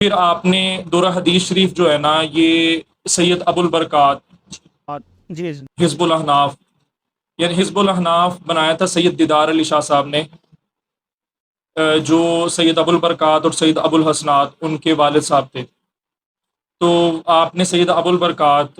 پھر آپ نے دورہ حدیث شریف جو ہے نا، یہ سید ابو البرکات اور جی جی حزب الاحناف، یعنی حزب الاحناف بنایا تھا سید دیدار علی شاہ صاحب نے، جو سید ابو البرکات اور سید ابو الحسنات ان کے والد صاحب تھے۔ تو آپ نے سید ابو البرکات،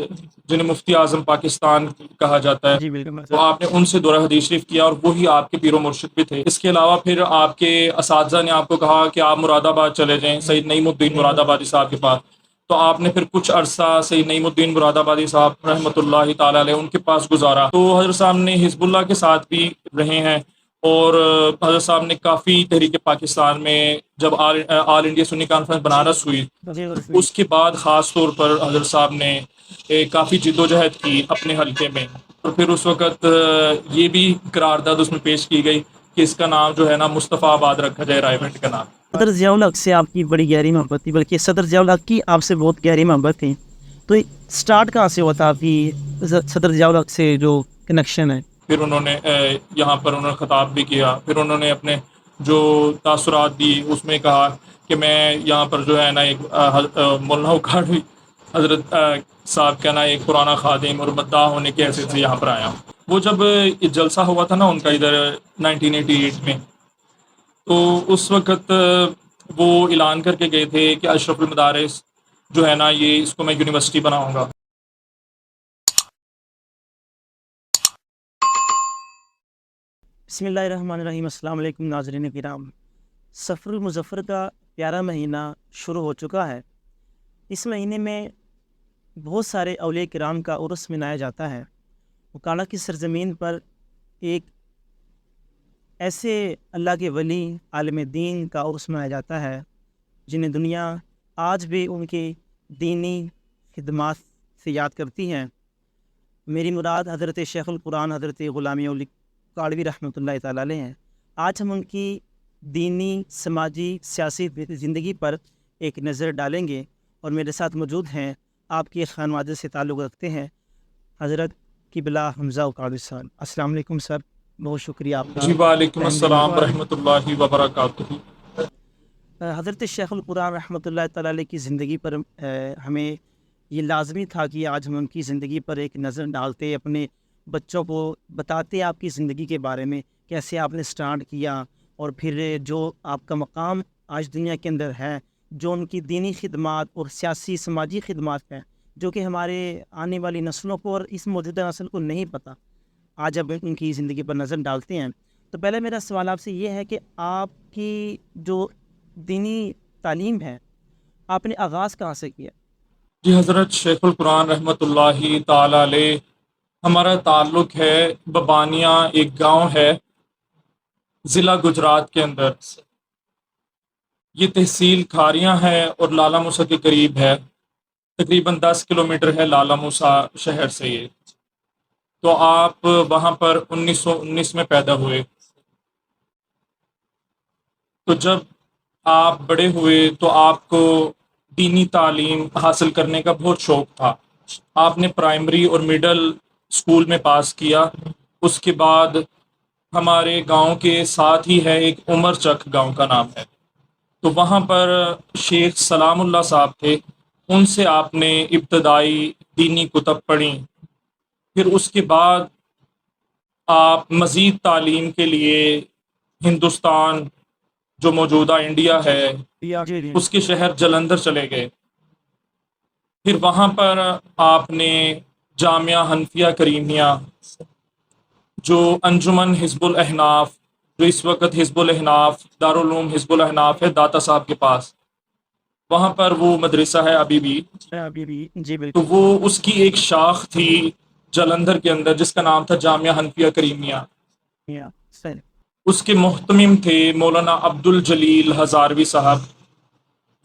جنہیں مفتی اعظم پاکستان کہا جاتا ہے، جی بالکل تو سر۔ آپ نے ان سے دورہ حدیث شریف کیا، اور وہی آپ کے پیر و مرشد بھی تھے۔ اس کے علاوہ پھر آپ کے اساتذہ نے آپ کو کہا کہ آپ مراد آباد چلے جائیں، سید نعیم الدین مراد آبادی صاحب کے پاس۔ تو آپ نے پھر کچھ عرصہ سید نعیم الدین مراد آبادی صاحب رحمۃ اللہ تعالی علیہ ان کے پاس گزارا۔ تو حضرت صاحب نے حزب اللہ کے ساتھ بھی رہے ہیں، اور حضرت صاحب نے کافی تحریک پاکستان میں، جب آل انڈیا سنی کانفرنس بنارس ہوئی، جی اس کے بعد خاص طور پر حضرت صاحب نے کافی جد و جہد کی اپنے حلقے میں، اور پھر اس وقت یہ بھی قرارداد اس میں پیش کی گئی کہ اس کا نام جو ہے نا مصطفیٰ آباد رکھا جائے، رائے بینٹ کا نام۔ صدر ضیاء الحق سے آپ کی بڑی گہری محبت تھی، بلکہ صدر ضیاء الحق کی آپ سے بہت گہری محبت تھی، تو سٹارٹ کہاں سے ہوا تھا آپ کی صدر ضیاء الحق سے جو کنیکشن ہے؟ پھر انہوں نے یہاں پر انہوں نے خطاب بھی کیا، پھر انہوں نے اپنے جو تاثرات دی اس میں کہا کہ میں یہاں پر جو ہے نا ایک مولانا اکاڑوی حضرت صاحب کا نا ایک پرانا خادم اور مداح ہونے کی حیثیت سے یہاں پر آیا ہوں۔ وہ جب جلسہ ہوا تھا نا ان کا ادھر 1988 میں، تو اس وقت وہ اعلان کر کے گئے تھے کہ اشرف المدارس جو ہے نا، یہ اس کو میں یونیورسٹی بناؤں گا۔ بسم اللہ الرحمن الرحیم۔ السلام علیکم ناظرین کرام۔ سفر المظفر کا پیارا مہینہ شروع ہو چکا ہے۔ اس مہینے میں بہت سارے اولیاء کرام کا عرس منایا جاتا ہے۔ وکالہ کی سرزمین پر ایک ایسے اللہ کے ولی عالم دین کا عرس منایا جاتا ہے جنہیں دنیا آج بھی ان کی دینی خدمات سے یاد کرتی ہے۔ میری مراد حضرت شیخ القرآن حضرت غلامی اولی کاڑوی رحمۃ اللہ تعالیٰ علیہ ہیں۔ آج ہم ان کی دینی، سماجی، سیاسی زندگی پر ایک نظر ڈالیں گے، اور میرے ساتھ موجود ہیں، آپ کے خانوادے سے تعلق رکھتے ہیں، حضرت قبلہ حمزہ کاڑوی صاحب۔ السلام علیکم سر، بہت شکریہ آپ کا جی وعلیکم ٹائم دینے السلام کا۔ ورحمۃ اللہ وبرکاتہ۔ حضرت شیخ القرآن رحمۃ اللہ تعالیٰ علیہ کی زندگی پر ہمیں یہ لازمی تھا کہ آج ہم ان کی زندگی پر ایک نظر ڈالتے، اپنے بچوں کو بتاتے آپ کی زندگی کے بارے میں، کیسے آپ نے سٹارٹ کیا، اور پھر جو آپ کا مقام آج دنیا کے اندر ہے، جو ان کی دینی خدمات اور سیاسی سماجی خدمات ہیں، جو کہ ہمارے آنے والی نسلوں کو اور اس موجودہ نسل کو نہیں پتہ۔ آج اب ان کی زندگی پر نظر ڈالتے ہیں، تو پہلے میرا سوال آپ سے یہ ہے کہ آپ کی جو دینی تعلیم ہے، آپ نے آغاز کہاں سے کیا؟ جی حضرت شیخ القرآن رحمۃ اللہ تعالی علیہ، ہمارا تعلق ہے ببانیہ، ایک گاؤں ہے ضلع گجرات کے اندر۔ یہ تحصیل کھاریاں ہے اور لالہ موسیٰ کے قریب ہے، تقریباً 10 کلومیٹر ہے لالہ موسیٰ شہر سے یہ۔ تو آپ وہاں پر 1919 میں پیدا ہوئے۔ تو جب آپ بڑے ہوئے تو آپ کو دینی تعلیم حاصل کرنے کا بہت شوق تھا۔ آپ نے پرائمری اور مڈل اسکول میں پاس کیا۔ اس کے بعد ہمارے گاؤں کے ساتھ ہی ہے ایک عمر چک گاؤں کا نام ہے، تو وہاں پر شیخ سلام اللہ صاحب تھے، ان سے آپ نے ابتدائی دینی کتب پڑھی۔ پھر اس کے بعد آپ مزید تعلیم کے لیے ہندوستان، جو موجودہ انڈیا ہے، جی اس کے شہر جلندھر چلے گئے۔ پھر وہاں پر آپ نے جامعہ حنفیہ کریمیہ، جو انجمن حزب الاحناف، جو اس وقت حزب الاحناف دارالعلوم حزب الاحناف ہے داتا صاحب کے پاس، وہاں پر وہ مدرسہ ہے ابھی بھی۔ ابھی بھی جی تو بالکل وہ اس کی ایک شاخ تھی جلندھر کے اندر جس کا نام تھا جامعہ حنفیہ کریمیہ۔ سر۔ اس کے محتمم تھے مولانا عبد الجلیل ہزاروی صاحب۔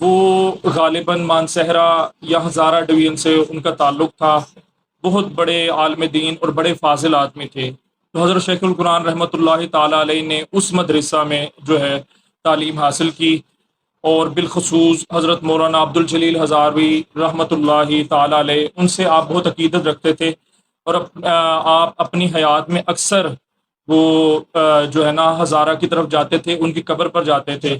وہ غالباً مانسہرہ یا ہزارہ ڈویژن سے ان کا تعلق تھا، بہت بڑے عالم دین اور بڑے فاضل آدمی تھے۔ تو حضرت شیخ القرآن رحمۃ اللہ تعالیٰ علیہ نے اس مدرسہ میں جو ہے تعلیم حاصل کی، اور بالخصوص حضرت مولانا عبد الجلیل ہزاروی رحمۃ اللہ تعالیٰ علیہ، ان سے آپ بہت عقیدت رکھتے تھے، اور آپ اپنی حیات میں اکثر وہ جو ہے نا ہزارہ کی طرف جاتے تھے، ان کی قبر پر جاتے تھے،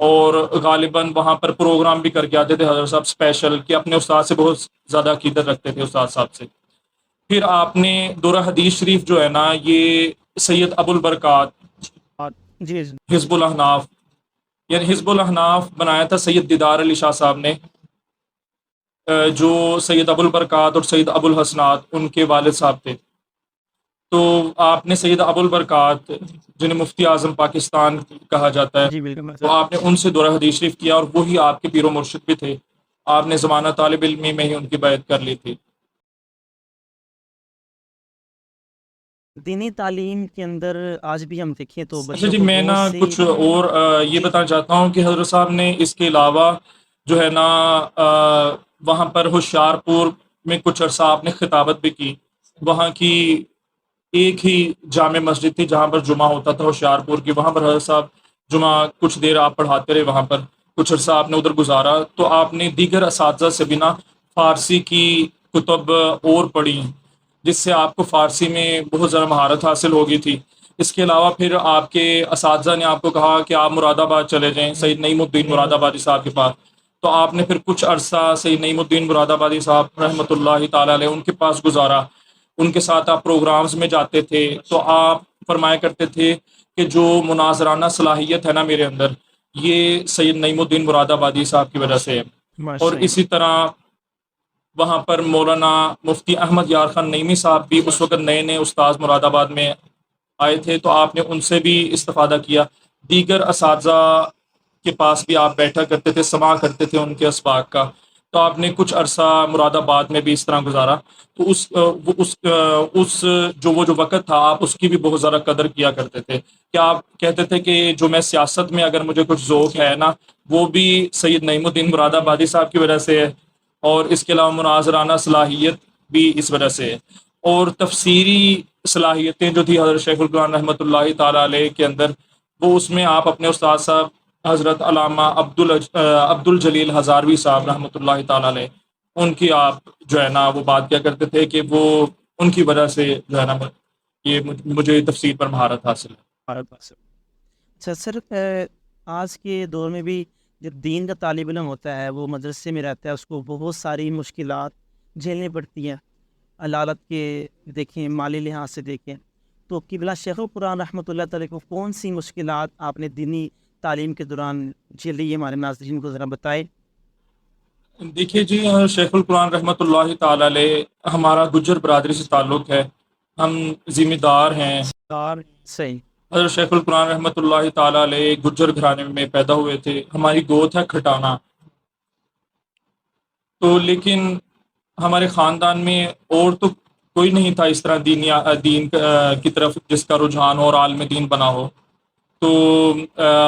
اور غالباً وہاں پر پروگرام بھی کر کے آتے تھے حضرت صاحب اسپیشل، کہ اپنے استاد سے بہت زیادہ عقیدت رکھتے تھے استاد صاحب سے۔ پھر آپ نے دورہ حدیث شریف جو ہے نا، یہ سید ابو البرکات اور جی جی حزب الاحناف، یعنی حزب الاحناف بنایا تھا سید دیدار علی شاہ صاحب نے، جو سید ابو البرکات اور سید ابو الحسنات ان کے والد صاحب تھے۔ تو آپ نے سید ابو البرکات، جنہیں مفتی اعظم پاکستان کہا جاتا ہے، جی بالکل تو آپ نے ان سے دورہ حدیث شریف کیا، اور وہی آپ کے پیر و مرشد بھی تھے۔ آپ نے زمانہ طالب علمی میں ہی ان کی بیعت کر لی تھی۔ دینی تعلیم کے اندر آج بھی ہم دیکھیں تو اچھا بچوں جی، کو میں نا بہت سی کچھ اور یہ بتانا چاہتا ہوں کہ حضرت صاحب نے اس کے علاوہ جو ہے نا وہاں پر ہوشیار پور میں کچھ عرصہ آپ نے خطابت بھی کی۔ وہاں کی ایک ہی جامع مسجد تھی جہاں پر جمعہ ہوتا تھا ہوشیار پور کی، وہاں پر حضرت صاحب جمعہ کچھ دیر آپ پڑھاتے رہے، وہاں پر کچھ عرصہ آپ نے ادھر گزارا۔ تو آپ نے دیگر اساتذہ سے بھی نا فارسی کی کتب اور پڑھی، جس سے آپ کو فارسی میں بہت زیادہ مہارت حاصل ہو گئی تھی۔ اس کے علاوہ پھر آپ کے اساتذہ نے آپ کو کہا کہ آپ مراد آباد چلے جائیں سید نعیم الدین مراد آبادی صاحب کے پاس۔ تو آپ نے پھر کچھ عرصہ سید نعیم الدین مراد آبادی صاحب رحمۃ اللہ تعالیٰ علیہ ان کے پاس گزارا۔ ان کے ساتھ آپ پروگرامز میں جاتے تھے، تو آپ فرمایا کرتے تھے کہ جو مناظرانہ صلاحیت ہے نا میرے اندر، یہ سید نعیم الدین مراد آبادی صاحب کی وجہ سے ہے۔ اور ماشاء اللہ اسی طرح وہاں پر مولانا مفتی احمد یار خان نعیمی صاحب بھی اس وقت نئے نئے استاذ مراد آباد میں آئے تھے، تو آپ نے ان سے بھی استفادہ کیا۔ دیگر اساتذہ کے پاس بھی آپ بیٹھا کرتے تھے، سماع کرتے تھے ان کے اسباق کا۔ تو آپ نے کچھ عرصہ مراد آباد میں بھی اس طرح گزارا۔ تو وہ جو وقت تھا، آپ اس کی بھی بہت زیادہ قدر کیا کرتے تھے، کہ آپ کہتے تھے کہ جو میں سیاست میں اگر مجھے کچھ ذوق ہے نا، وہ بھی سید نعیم الدین مراد آبادی صاحب کی وجہ سے ہے، اور اس کے علاوہ مناظرانہ صلاحیت بھی اس وجہ سے ہے، اور تفسیری صلاحیتیں جو تھی حضرت شیخ القرآن رحمۃ اللہ تعالیٰ علیہ کے اندر، وہ اس میں آپ اپنے استاد صاحب حضرت علامہ عبد الجلیل ہزاروی صاحب رحمۃ اللہ تعالیٰ علیہ، ان کی آپ جو ہے نا وہ بات کیا کرتے تھے کہ وہ ان کی وجہ سے جو ہے نا یہ مجھے تفسیر پر مہارت حاصل ہے۔ اچھا سر، آج کے دور میں بھی جو دین کا طالب علم ہوتا ہے وہ مدرسے میں رہتا ہے، اس کو بہت ساری مشکلات جھیلنی پڑتی ہیں، علالت کے دیکھیں، مالی لحاظ سے دیکھیں، تو قبلہ شیخ القرآن رحمۃ اللہ تعالیٰ کو کون سی مشکلات آپ نے دینی تعلیم کے دوران جھیلی ہے، ہمارے ناظرین کو ذرا بتائے۔ دیکھیے جی، شیخ القرآن رحمۃ اللہ تعالیٰ علیہ ہمارا گجر برادری سے تعلق ہے، ہم ذمہ دار ہیں۔ اور صحیح حضرت شیخ القرآن رحمۃ اللہ تعالیٰ علیہ گجر گھرانے میں پیدا ہوئے تھے، ہماری گوت ہے کھٹانا۔ تو لیکن ہمارے خاندان میں اور تو کوئی نہیں تھا اس طرح دین کی طرف جس کا رجحان ہو اور عالم دین بنا ہو۔ تو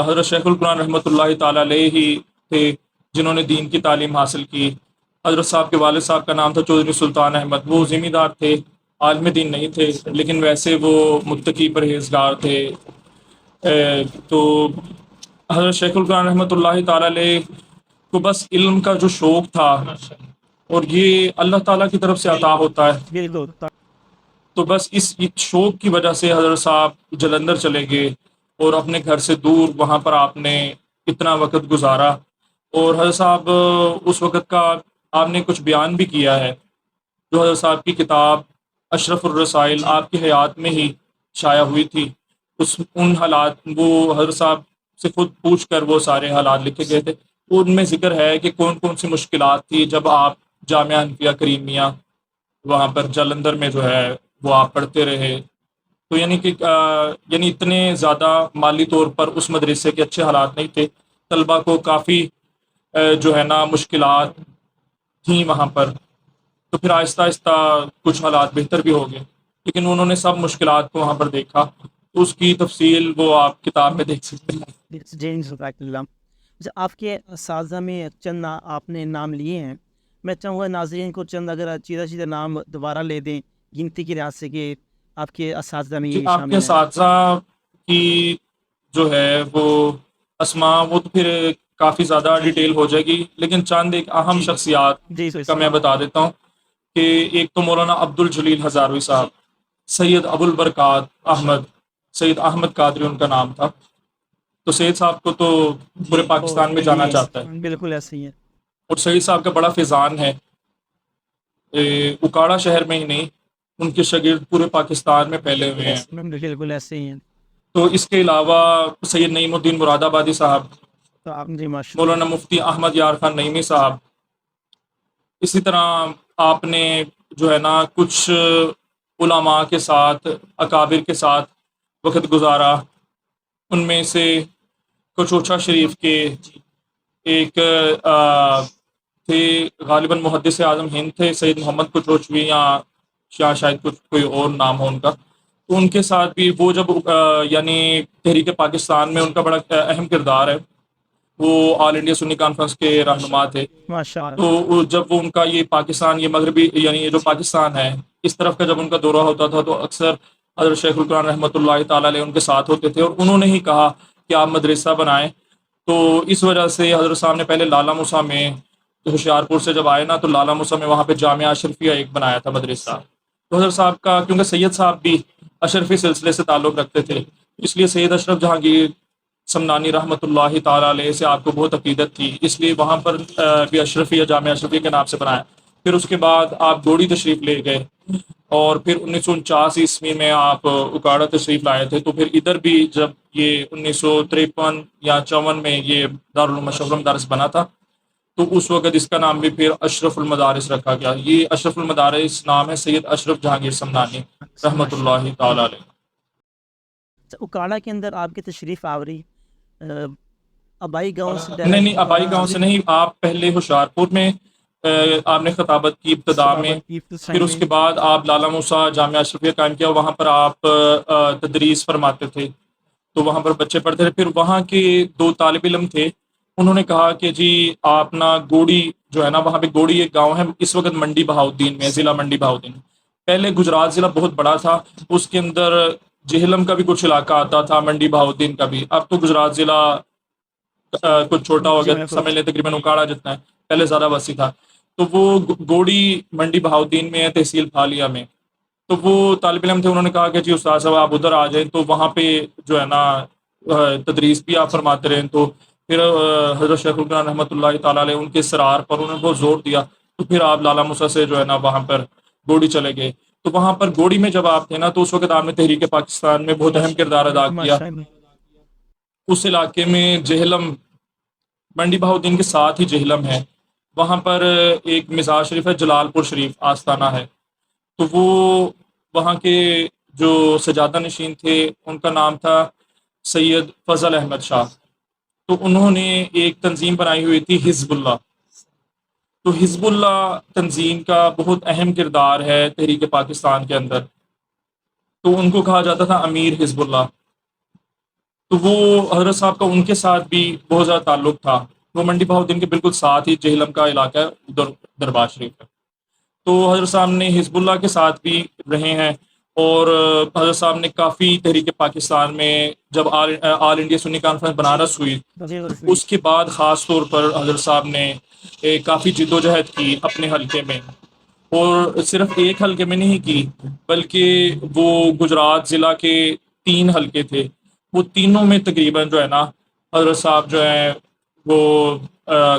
حضرت شیخ القرآن رحمۃ اللہ تعالیٰ علیہ ہی تھے جنہوں نے دین کی تعلیم حاصل کی۔ حضرت صاحب کے والد صاحب کا نام تھا چودھری سلطان احمد، وہ ذمہ دار تھے، عالم دین نہیں تھے، لیکن ویسے وہ متقی پرہیزگار تھے۔ تو حضرت شیخ القرآن رحمۃ اللہ تعالیٰ علیہ کو بس علم کا جو شوق تھا، اور یہ اللہ تعالیٰ کی طرف سے عطا ہوتا ہے، بالکل تو بس اس شوق کی وجہ سے حضرت صاحب جلندھر چلے گئے، اور اپنے گھر سے دور وہاں پر آپ نے اتنا وقت گزارا۔ اور حضرت صاحب اس وقت کا آپ نے کچھ بیان بھی کیا ہے، جو حضرت صاحب کی کتاب اشرف الرسائل آپ کی حیات میں ہی شائع ہوئی تھی، ان حالات وہ حضرت صاحب سے خود پوچھ کر وہ سارے حالات لکھے گئے تھے۔ ان میں ذکر ہے کہ کون کون سی مشکلات تھی جب آپ جامعہ حنفیہ کریمیہ وہاں پر جلندھر میں جو ہے وہ آپ پڑھتے رہے۔ تو یعنی کہ یعنی اتنے زیادہ مالی طور پر اس مدرسے کے اچھے حالات نہیں تھے، طلبہ کو کافی جو ہے نا مشکلات تھیں وہاں پر۔ تو پھر آہستہ آہستہ کچھ حالات بہتر بھی ہو گئے، لیکن انہوں نے سب مشکلات کو وہاں پر دیکھا، تو اس کی تفصیل وہ آپ کتاب میں دیکھ سکتے ہیں۔ جین ذاک اللہ۔ آپ کے اساتذہ میں چند آپ نے نام لیے ہیں، میں چاہوں گا ناظرین کو چند اگر چیزہ نام دوبارہ لے دیں گنتی کے لحاظ سے کہ آپ کے اساتذہ میں جی، یہ آپ کے شامل ہیں۔ اساتذہ کی جو ہے وہ اسماء وہ تو پھر کافی زیادہ ڈیٹیل ہو جائے گی، لیکن چند ایک اہم شخصیات جی کا میں بتا دیتا ہوں کہ ایک تو مولانا عبد الجلیل ہزاروی صاحب، سید ابو البرکات احمد، سید احمد قادری ان کا نام تھا، تو سید صاحب کو تو پورے پاکستان میں جانا چاہتا ہے، بالکل ایسے ہی ہے. اور سید صاحب کا بڑا فیضان ہے. اکاڑا شہر میں ہی نہیں، ان کے شاگرد پورے پاکستان میں پھیلے ہوئے ہیں. بالکل ایسے ہی ہیں. تو اس کے علاوہ سید نعیم الدین مراد آبادی صاحب، تو آپ جی ماشاء مولانا مفتی احمد یار خان نعیمی صاحب، اسی طرح آپ نے جو ہے نا کچھ علماء کے ساتھ، اکابر کے ساتھ وقت گزارا. ان میں سے کچوچا شریف کے ایک تھے، غالباً محدث اعظم ہند تھے، سید محمد کچوچوی، یا شاید کچھ کوئی اور نام ہو ان کا. تو ان کے ساتھ بھی وہ جب یعنی تحریک پاکستان میں ان کا بڑا اہم کردار ہے. وہ آل انڈیا سنی کانفرنس کے رہنما تھے. ماشاء اللہ. تو جب وہ ان کا یہ پاکستان، یہ مغربی یعنی یہ جو پاکستان ہے اس طرف کا جب ان کا دورہ ہوتا تھا تو اکثر حضرت شیخ القرآن رحمۃ اللہ تعالیٰ علیہ ان کے ساتھ ہوتے تھے، اور انہوں نے ہی کہا کہ آپ مدرسہ بنائیں. تو اس وجہ سے حضرت صاحب نے پہلے لالہ موسیٰ میں، ہوشیار پور سے جب آئے نا تو لالہ موسیٰ میں وہاں پہ جامعہ اشرفیہ ایک بنایا تھا مدرسہ. تو حضرت صاحب کا کیونکہ سید صاحب بھی اشرفی سلسلے سے تعلق رکھتے تھے، اس لیے سید اشرف جہانگیر سمنانی رحمۃ اللہ تعالیٰ علیہ سے آپ کو بہت عقیدت تھی، اس لیے وہاں پر بھی اشرفیہ، جامعہ اشرفیہ کے نام سے بنایا. پھر اس کے بعد آپ گوڑی تشریف لے گئے، اور پھر 1949 میں آپ اکاڑا تشریف لائے تھے. تو پھر ادھر بھی جب یہ 1953 یا 54 میں یہ دارالعلوم اشرف المدارس بنا تھا تو اس وقت اس کا نام بھی پھر اشرف المدارس رکھا گیا. یہ اشرف المدارس نام ہے سید اشرف جہانگیر سمنانی رحمۃ اللہ تعالیٰ علیہ. اکاڑا کے اندر آپ کی تشریف آوری آبائی گاؤں سے نہیں، آبائی گاؤں سے نہیں. آپ پہلے ہوشیار پور میں آپ نے خطابت کی ابتدا میں، پھر اس کے بعد آپ لالہ موسیٰ جامعہ اشرفیہ قائم کیا، وہاں پر آپ تدریس فرماتے تھے. تو وہاں پر بچے پڑھتے تھے. پھر وہاں کے 2 طالب علم تھے، انہوں نے کہا کہ جی آپ نا گوڑی جو ہے نا، وہاں پہ گوڑی ایک گاؤں ہے اس وقت منڈی بہاؤدین میں، ضلع منڈی بہاؤدین. پہلے گجرات ضلع بہت بڑا تھا، اس کے اندر جہلم کا بھی کچھ علاقہ آتا تھا، منڈی بہاؤدین کا بھی. اب تو گجرات ضلع کچھ چھوٹا ہو گیا، سمجھ لیں تقریباً اکاڑا جتنا ہے، پہلے زیادہ وسیع تھا. تو وہ گوڑی منڈی بہاؤدین میں ہے، تحصیل پھالیا میں. تو وہ طالب علم تھے، انہوں نے کہا کہ جی استاد صاحب آپ ادھر آ جائیں. تو وہاں پہ جو ہے نا تدریس بھی آپ فرماتے رہیں. تو پھر حضرت شیخ القرآن رحمۃ اللہ تعالیٰ علیہ ان کے اصرار پر انہوں نے بہت زور دیا. تو پھر آپ لالہ موسیٰ سے جو ہے نا وہاں پر گوڑی چلے گئے. تو وہاں پر گوڑی میں جب آپ تھے نا تو اس وقت آپ نے تحریک پاکستان میں بہت اہم کردار ادا کیا. اس علاقے میں جہلم، منڈی بہاؤدین کے ساتھ ہی جہلم ہے، وہاں پر ایک مزار شریف ہے، جلال پور شریف آستانہ ہے. تو وہ وہاں کے جو سجادہ نشین تھے ان کا نام تھا سید فضل احمد شاہ. تو انہوں نے ایک تنظیم بنائی ہوئی تھی حزب اللہ. تو حزب اللہ تنظیم کا بہت اہم کردار ہے تحریک پاکستان کے اندر. تو ان کو کہا جاتا تھا امیر حزب اللہ. تو وہ حضرت صاحب کا ان کے ساتھ بھی بہت زیادہ تعلق تھا. وہ منڈی بہاؤدین کے بالکل ساتھ ہی جہلم کا علاقہ ہے، ادھر دربار شریف ہے. تو حضرت صاحب نے حزب اللہ کے ساتھ بھی رہے ہیں، اور حضرت صاحب نے کافی تحریک پاکستان میں جب آل انڈیا سنی کانفرنس بنارس ہوئی اس کے بعد خاص طور پر حضرت صاحب نے کافی جد و جہد کی اپنے حلقے میں. اور صرف ایک حلقے میں نہیں کی بلکہ وہ گجرات ضلع کے 3 حلقے تھے، وہ تینوں میں تقریباً جو ہے نا حضرت صاحب جو ہیں وہ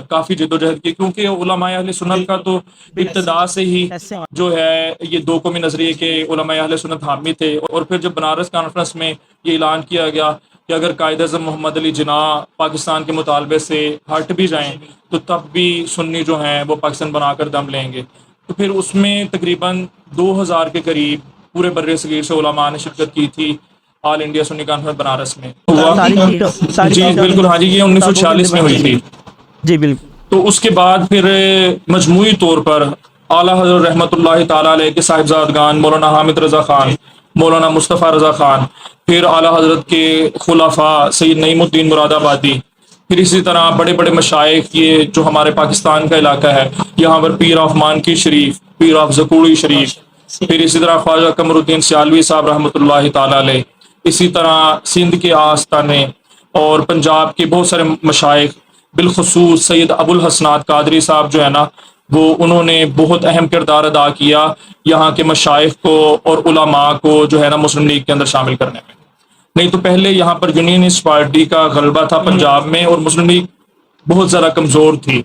کافی جد و جہد کی. کیونکہ علماء اہل سنت کا تو ابتدا سے ہی جو ہے یہ 2 قومی نظریے کے علماء اہل سنت حامی تھے. اور پھر جب بنارس کانفرنس میں یہ اعلان کیا گیا کہ اگر قائد اعظم محمد علی جناح پاکستان کے مطالبے سے ہٹ بھی جائیں تو تب بھی سنی جو ہیں وہ پاکستان بنا کر دم لیں گے. تو پھر اس میں تقریباً 2000 کے قریب پورے بر صغیر سے علماء نے شرکت کی تھی آل انڈیا سنی کانفرنس بنارس میں. جی بالکل، ہاں جی، یہ 1946 میں ہوئی تھی. جی بالکل. تو اس کے بعد پھر مجموعی طور پر اعلیٰ حضرت رحمۃ اللہ تعالیٰ علیہ کے صاحبزادگان مولانا حامد رضا خان، مولانا مصطفیٰ رضا خان، پھر اعلیٰ حضرت کے خلفاء سید نعیم الدین مراد آبادی، پھر اسی طرح بڑے بڑے مشائخ، یہ جو ہمارے پاکستان کا علاقہ ہے یہاں پر پیر آف مانکی شریف، پیر آف زکوڑی شریف، پھر اسی طرح خواجہ قمر الدین سیالوی صاحب رحمۃ اللہ تعالیٰ علیہ، اسی طرح سندھ کے آستانے اور پنجاب کے بہت سارے مشائخ، بالخصوص سید ابو الحسنات قادری صاحب جو ہے نا وہ انہوں نے بہت اہم کردار ادا کیا یہاں کے مشائخ کو اور علماء کو جو ہے نا مسلم لیگ کے اندر شامل کرنے میں. نہیں تو پہلے یہاں پر یونینسٹ پارٹی کا غلبہ تھا پنجاب میں، اور مسلم لیگ بہت زیادہ کمزور تھی.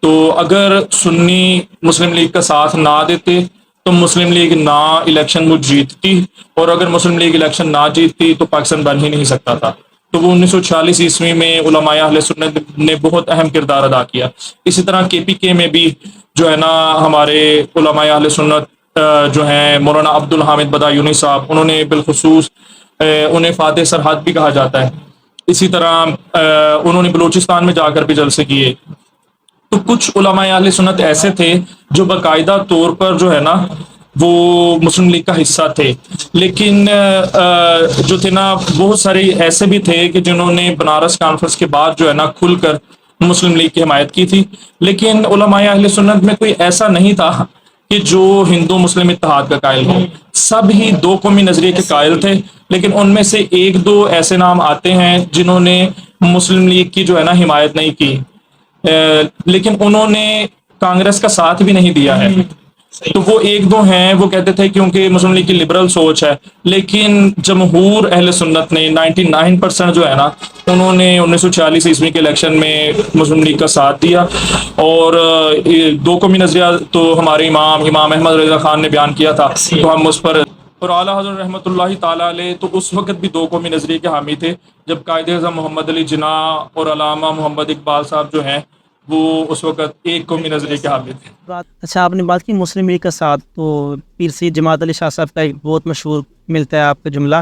تو اگر سنی مسلم لیگ کا ساتھ نہ دیتے تو مسلم لیگ نہ الیکشن وہ جیتتی، اور اگر مسلم لیگ الیکشن نہ جیتتی تو پاکستان بن ہی نہیں سکتا تھا. تو وہ 1946 عیسوی میں علماء اہل سنت نے بہت اہم کردار ادا کیا. اسی طرح کے پی کے میں بھی جو ہے نا ہمارے علماء اہل سنت جو ہیں مولانا عبد الحامد بدایونی صاحب، انہوں نے بالخصوص انہیں فاتح سرحد بھی کہا جاتا ہے. اسی طرح انہوں نے بلوچستان میں جا کر بھی جلسے کیے. تو کچھ علماء اہل سنت ایسے تھے جو باقاعدہ طور پر جو ہے نا وہ مسلم لیگ کا حصہ تھے، لیکن جو تھے نا بہت سارے ایسے بھی تھے کہ جنہوں نے بنارس کانفرنس کے بعد جو ہے نا کھل کر مسلم لیگ کی حمایت کی تھی. لیکن علماء اہل سنت میں کوئی ایسا نہیں تھا کہ جو ہندو مسلم اتحاد کا قائل ہو. سب ہی دو قومی نظریے کے قائل تھے، لیکن ان میں سے ایک دو ایسے نام آتے ہیں جنہوں نے مسلم لیگ کی جو ہے نا حمایت نہیں کی، لیکن انہوں نے کانگریس کا ساتھ بھی نہیں دیا ہے. تو وہ ایک دو ہیں، وہ کہتے تھے کیونکہ مسلم لیگ کی لبرل سوچ ہے. لیکن جمہور اہل سنت نے 99% جو ہے نا انہوں نے 1946 عیسوی کے الیکشن میں مسلم لیگ کا ساتھ دیا. اور دو قومی نظریہ تو ہمارے امام احمد رضا خان نے بیان کیا تھا، تو ہم اس پر، اور اعلیٰ حضرت رحمۃ اللہ تعالیٰ علیہ تو اس وقت بھی دو قومی نظریے کے حامی تھے جب قائد اعظم محمد علی جناح اور علامہ محمد اقبال صاحب جو ہیں وہ اس وقت ایک قومی نظریے کے حامی تھے. اچھا، آپ نے بات کی مسلم لیگ کا ساتھ، تو پیر سید جماعت علی شاہ صاحب کا ایک بہت مشہور ملتا ہے آپ کا جملہ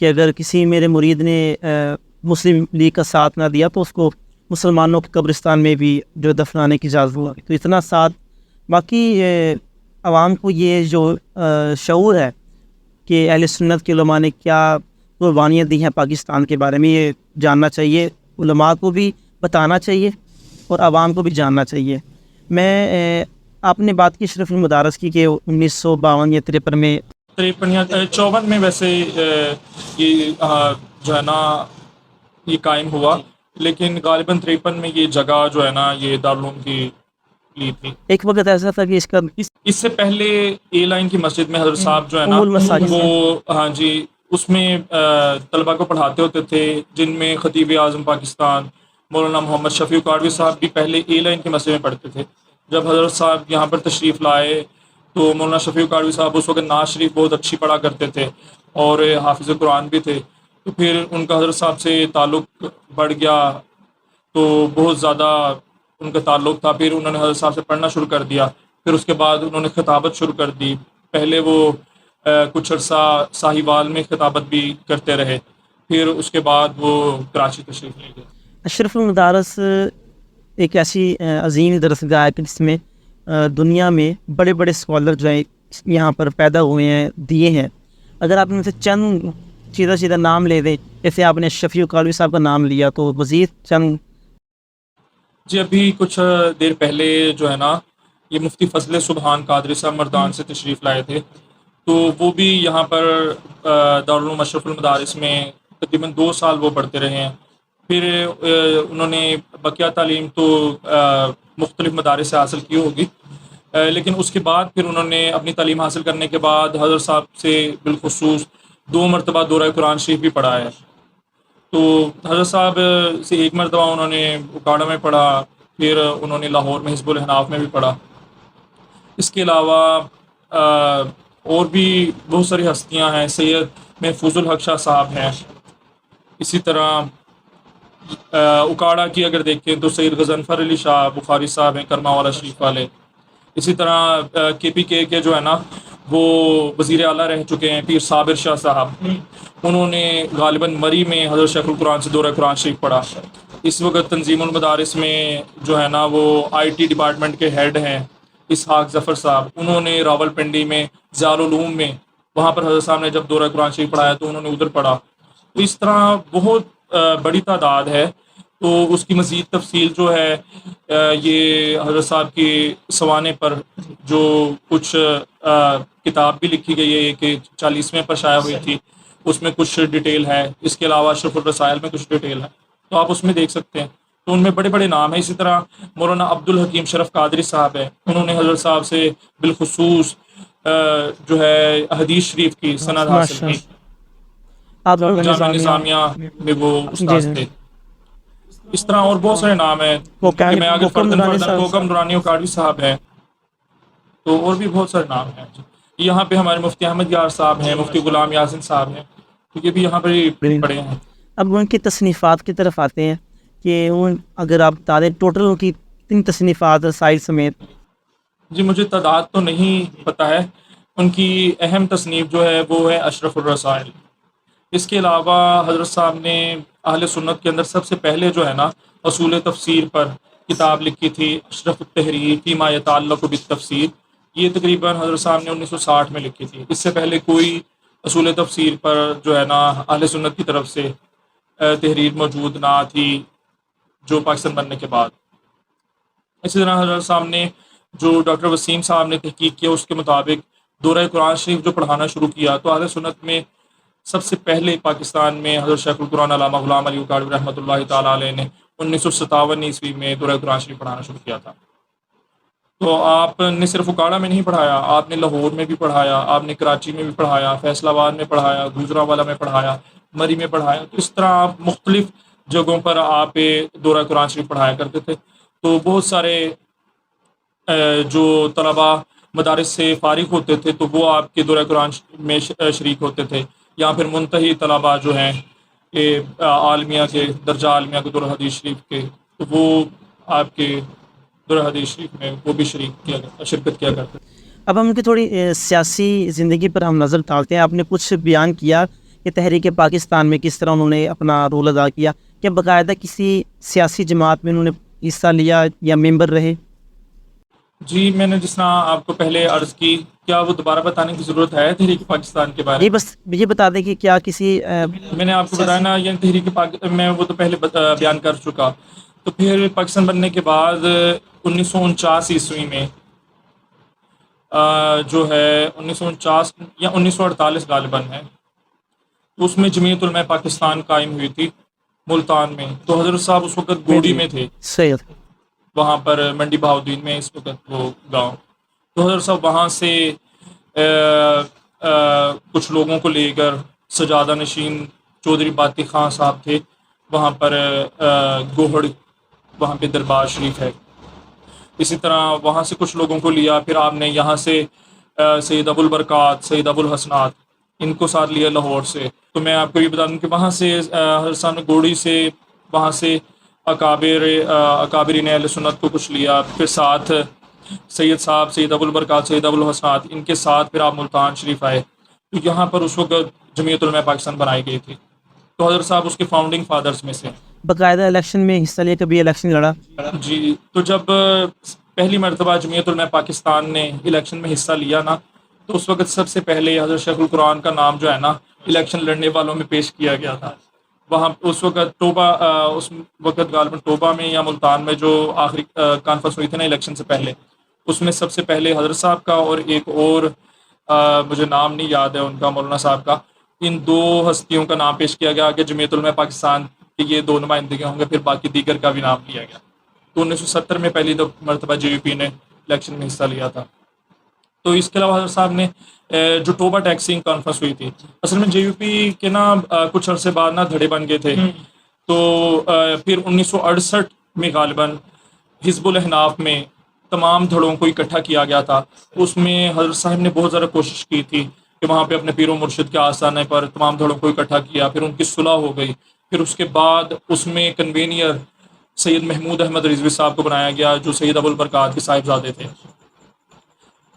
کہ اگر کسی میرے مرید نے مسلم لیگ کا ساتھ نہ دیا تو اس کو مسلمانوں کے قبرستان میں بھی جو دفنانے کی اجازت ہوگی. تو اتنا ساتھ باقی عوام کو یہ جو شعور ہے کہ اہل سنت کے علماء نے کیا قربانیاں دی ہیں پاکستان کے بارے میں، یہ جاننا چاہیے، علماء کو بھی بتانا چاہیے اور عوام کو بھی جاننا چاہیے. میں آپ نے بات کی اشرف المدارس کی کہ 1952 یا 53 میں 53 یا 54 میں ویسے یہ جو ہے نا یہ قائم ہوا، لیکن غالباً 53 میں یہ جگہ جو ہے نا یہ دارالعلوم کی لی تھی. ایک وقت ایسا تھا کہ اس کا اس سے پہلے اے لائن کی مسجد میں حضرت صاحب جو ہے نا ام المساجد وہ ہاں جی اس میں طلباء کو پڑھاتے ہوتے تھے، جن میں خطیب اعظم پاکستان مولانا محمد شفیع کاروی صاحب بھی پہلے اے لائن کی مسجد میں پڑھتے تھے. جب حضرت صاحب یہاں پر تشریف لائے تو مولانا شفیع کاروی صاحب اس وقت نعت شریف بہت اچھی پڑھا کرتے تھے اور حافظ قرآن بھی تھے. تو پھر ان کا حضرت صاحب سے تعلق بڑھ گیا، تو بہت زیادہ ان کا تعلق تھا. پھر انہوں نے حضرت صاحب سے پڑھنا شروع کر دیا، پھر اس کے بعد انہوں نے خطابت شروع کر دی. پہلے وہ کچھ عرصہ ساہیوال میں خطابت بھی کرتے رہے، پھر اس کے بعد وہ کراچی تشریف لے گئے. اشرف المدارس ایک ایسی عظیم درسگاہ ہے کہ جس میں دنیا میں بڑے بڑے اسکالر جو ہیں یہاں پر پیدا ہوئے ہیں، دیے ہیں. اگر آپ ان میں سے چند سیدھا نام لے دیں، جیسے آپ نے شفیع کالوی صاحب کا نام لیا، تو مزید چند. جی ابھی کچھ دیر پہلے جو ہے نا یہ مفتی فضل سبحان قادری صاحب مردان سے تشریف لائے تھے، تو وہ بھی یہاں پر دارالعلوم اشرف المدارس میں تقریباً 2 سال وہ پڑھتے رہے ہیں. پھر انہوں نے بقیہ تعلیم تو مختلف مدارس سے حاصل کی ہوگی، لیکن اس کے بعد پھر انہوں نے اپنی تعلیم حاصل کرنے کے بعد حضرت صاحب سے بالخصوص 2 مرتبہ دورہ قرآن شریف بھی پڑھا ہے. تو حضرت صاحب سے ایک مرتبہ انہوں نے اکاڑا میں پڑھا، پھر انہوں نے لاہور میں حزب الحناف میں بھی پڑھا. اس کے علاوہ اور بھی بہت ساری ہستیاں ہیں. سید محفوظ الحق شاہ صاحب ہیں. اسی طرح اکاڑا کی اگر دیکھیں تو سید غضنفر علی شاہ بخاری صاحب ہیں کرما والا شریف والے. اسی طرح کے پی کے جو ہے نا وہ وزیر اعلیٰ رہ چکے ہیں پیر صابر شاہ صاحب، انہوں نے غالباً مری میں حضرت شیخ القرآن سے دورہ قرآن شریف پڑھا. اس وقت تنظیم المدارس میں جو ہے نا وہ آئی ٹی ڈپارٹمنٹ کے ہیڈ ہیں اسحاق ظفر صاحب، انہوں نے راول پنڈی میں ضیاء العلوم میں وہاں پر حضرت صاحب نے جب دورہ قرآن شریف پڑھایا تو انہوں نے ادھر پڑھا. تو اس طرح بہت بڑی تعداد ہے. تو اس کی مزید تفصیل جو ہے یہ حضرت صاحب کی سوانح پر جو کچھ کتاب بھی لکھی گئی ہے کہ 40ویں پر شائع ہوئی تھی، اس میں کچھ ڈیٹیل ہے. اس کے علاوہ اشرف الرسائل میں کچھ ڈیٹیل ہے، تو آپ اس میں دیکھ سکتے ہیں. تو ان میں بڑے بڑے نام ہیں. اسی طرح مولانا عبد الحکیم شرف قادری صاحب ہیں، انہوں نے حضرت صاحب سے بالخصوص جو ہے حدیث شریف کی سند حاصل کی. آپ جامعہ نظامیہ نظامیہ میں وہ جی استاد جی تھے. اس طرح اور بہت سارے نام ہیں وہ کہ میں اگر کوکم فردن نورانی فردن صاحب. کوکم نورانی اکاڑوی صاحب ہیں, تو اور بھی بہت سارے نام ہیں. یہاں پہ ہمارے مفتی احمد یار صاحب ہیں, مفتی غلام یاسین صاحب ہیں, تو یہ بھی یہاں پہ پڑھے ہیں. اب ان کی تصنیفات کی طرف آتے ہیں کہ اگر آپ بتا دیں ٹوٹل ان کی کتنی تصنیفات سائز سمیت. جی مجھے تعداد تو نہیں پتہ ہے. ان کی اہم تصنیف جو ہے وہ ہے اشرف الرسائل. اس کے علاوہ حضرت صاحب نے اہل سنت کے اندر سب سے پہلے جو ہے نا اصول تفسیر پر کتاب لکھی تھی, اشرف التحریر فیما یتعلق بالتفسیر. یہ تقریباً حضرت صاحب نے 1960 میں لکھی تھی. اس سے پہلے کوئی اصول تفسیر پر جو ہے نا اہل سنت کی طرف سے تحریر موجود نہ تھی جو پاکستان بننے کے بعد. اسی طرح حضرت صاحب نے جو ڈاکٹر وسیم صاحب نے تحقیق کیا اس کے مطابق دورہ قرآن شریف جو پڑھانا شروع کیا, تو اہل سنت میں سب سے پہلے پاکستان میں حضرت شیخ القرآن علامہ غلام علی اکاڑوی رحمۃ اللہ تعالیٰ علیہ نے 1957 عیسوی میں دورہ قرآن شریف پڑھانا شروع کیا تھا. تو آپ نے صرف اکاڑا میں نہیں پڑھایا, آپ نے لاہور میں بھی پڑھایا, آپ نے کراچی میں بھی پڑھایا, فیصل آباد میں پڑھایا, گوجرانوالہ میں پڑھایا, مری میں پڑھایا. تو اس طرح آپ مختلف جگہوں پر آپ دورہ قرآن شریف پڑھایا کرتے تھے. تو بہت سارے جو طلباء مدارس سے فارغ ہوتے تھے تو وہ آپ کے دورہ قرآن میں شریک ہوتے تھے. یا پھر منتہی طلباء جو ہیں عالمیہ کے درجہ عالمیہ کے دورہ حدیث شریف کے, تو وہ آپ کے دورہ حدیث شریف میں وہ بھی شرکت کیا کرتے تھے. اب ہم ان کی تھوڑی سیاسی زندگی پر ہم نظر ڈالتے ہیں. آپ نے کچھ بیان کیا کہ تحریک پاکستان میں کس طرح انہوں نے اپنا رول ادا کیا, کہ باقاعدہ کسی سیاسی جماعت میں انہوں نے حصہ لیا یا ممبر رہے؟ جی میں نے جس طرح آپ کو پہلے عرض کی, کیا وہ دوبارہ بتانے کی ضرورت ہے تحریک پاکستان کے بارے یہ میں؟ بس یہ بتا دیں کہ کیا کسی میں نے آپ کو بتایا نا یہ تحریک میں وہ تو پہلے بیان کر چکا. تو پھر پاکستان بننے کے بعد 1949 عیسوی میں جو ہے 1949 یا 1948 غالباً ہے, تو اس میں جمعیت علماء پاکستان قائم ہوئی تھی ملتان میں. تو حضرت صاحب اس وقت گوڑی میں تھے, سید وہاں پر منڈی بہاؤدین میں اس وقت وہ گاؤں. تو حضرت صاحب وہاں سے کچھ لوگوں کو لے کر سجادہ نشین چودھری باتی خان صاحب تھے وہاں پر گوہڑ, وہاں پہ دربار شریف ہے. اسی طرح وہاں سے کچھ لوگوں کو لیا, پھر آپ نے یہاں سے سید ابو البرکات, سید ابو الحسنات, ان کو ساتھ لیا لاہور سے. تو میں آپ کو یہ بتا دوں کہ وہاں سے حضرت صاحب نے گوڑی سے وہاں سے اکابرین اہل سنت کو کچھ لیا, پھر ساتھ سید صاحب, سید ابو البرکات, سید ابو الحسنات, ان کے ساتھ پھر آپ ملتان شریف آئے. تو یہاں پر اس وقت جمعیت علماء پاکستان بنائی گئی تھی. تو حضرت صاحب اس کے فاؤنڈنگ فادرز میں سے. باقاعدہ الیکشن میں حصہ لیا, کبھی الیکشن لڑا؟ جی تو جب پہلی مرتبہ جمعیت علماء پاکستان نے الیکشن میں حصہ لیا نا, تو اس وقت سب سے پہلے حضرت شیخ القرآن کا نام جو ہے نا الیکشن لڑنے والوں میں پیش کیا گیا تھا. وہاں اس وقت ٹوبہ, اس وقت غالباً ٹوبہ میں یا ملتان میں جو آخری کانفرنس ہوئی تھی نا الیکشن سے پہلے, اس میں سب سے پہلے حضرت صاحب کا اور ایک اور مجھے نام نہیں یاد ہے ان کا, مولانا صاحب کا, ان دو ہستیوں کا نام پیش کیا گیا کہ جمعیت علماء پاکستان کے یہ دو نمائندگی ہوں گے, پھر باقی دیگر کا بھی نام لیا گیا. تو 1970 میں پہلی دو مرتبہ جے یو پی نے الیکشن میں حصہ لیا تھا. تو اس کے علاوہ حضرت صاحب نے جو ٹوبہ ٹیکسنگ کانفرنس ہوئی تھی, اصل میں جے یو پی کے نا کچھ عرصے بعد نا دھڑے بن گئے تھے. تو پھر 1968 میں غالباً حزب الاحناف میں تمام دھڑوں کو اکٹھا کیا گیا تھا. اس میں حضرت صاحب نے بہت زیادہ کوشش کی تھی کہ وہاں پہ اپنے پیر و مرشد کے آستانے پر تمام دھڑوں کو اکٹھا کیا, پھر ان کی صلح ہو گئی. پھر اس کے بعد اس میں کنوینئر سید محمود احمد رضوی صاحب کو بنایا گیا جو سید ابو البرکات کے صاحبزادے تھے.